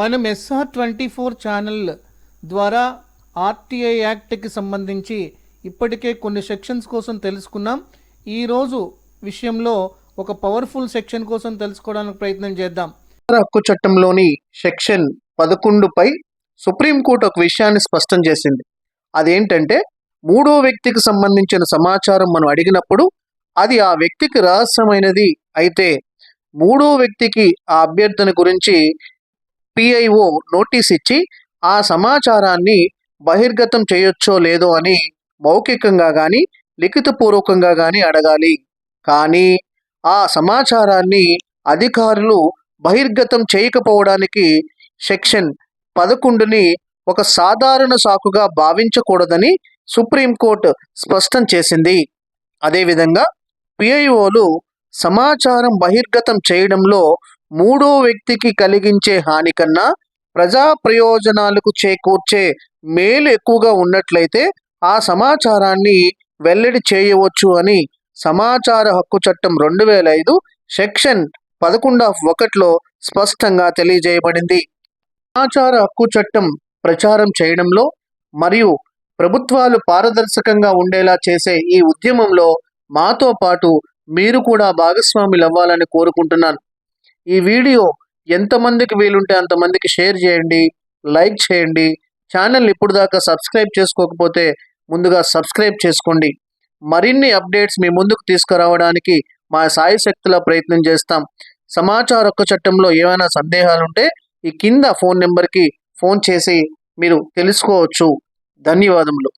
మనం SR24 channel ద్వారా RTI యాక్ట్కి సంబంధించి ఇప్పటికే కొన్ని సెక్షన్స్ కోసం తెలుసుకున్నాం. ఈరోజు విషయంలో ఒక పవర్ఫుల్ సెక్షన్ కోసం తెలుసుకోవడానికి ప్రయత్నం చేద్దాం. హక్కు చట్టంలోని సెక్షన్ 11పై సుప్రీంకోర్టు ఒక విషయాన్ని స్పష్టం చేసింది. అదేంటంటే, మూడో వ్యక్తికి సంబంధించిన సమాచారం మనం అడిగినప్పుడు అది ఆ వ్యక్తికి రహస్యమైనది అయితే మూడో వ్యక్తికి ఆ అభ్యర్థన గురించి PIO నోటీస్ ఇచ్చి ఆ సమాచారాన్ని బహిర్గతం చేయొచ్చో లేదో అని మౌఖికంగా కానీ లిఖితపూర్వకంగా కానీ అడగాలి. కానీ ఆ సమాచారాన్ని అధికారులు బహిర్గతం చేయకపోవడానికి సెక్షన్ 11ని ఒక సాధారణ సాకుగా భావించకూడదని సుప్రీంకోర్టు స్పష్టం చేసింది. అదేవిధంగా PIOలు సమాచారం బహిర్గతం చేయడంలో మూడో వ్యక్తికి కలిగించే హాని కన్నా ప్రజా ప్రయోజనాలకు చేకూర్చే మేలు ఎక్కువగా ఉన్నట్లయితే ఆ సమాచారాన్ని వెల్లడి చేయవచ్చు అని సమాచార హక్కు చట్టం 2005 సెక్షన్ 11(1)లో స్పష్టంగా తెలియజేయబడింది. సమాచార హక్కు చట్టం ప్రచారం చేయడంలో మరియు ప్రభుత్వాలు పారదర్శకంగా ఉండేలా చేసే ఈ ఉద్యమంలో మాతో పాటు మీరు కూడా భాగస్వాములు అవ్వాలని కోరుకుంటున్నాను. ఈ వీడియో ఎంతమందికి వీలుంటే అంతమందికి షేర్ చేయండి, లైక్ చేయండి. ఛానల్ ఇప్పుడు దాకా సబ్స్క్రైబ్ చేసుకోకపోతే ముందుగా సబ్స్క్రైబ్ చేసుకోండి. మరిన్ని అప్డేట్స్ మీ ముందుకు తీసుకురావడానికి మా సాయశక్తుల ప్రయత్నం చేస్తాం. సమాచార హక్కు చట్టంలో ఏమైనా సందేహాలుంటే ఈ కింద ఫోన్ నెంబర్కి ఫోన్ చేసి మీరు తెలుసుకోవచ్చు. ధన్యవాదములు.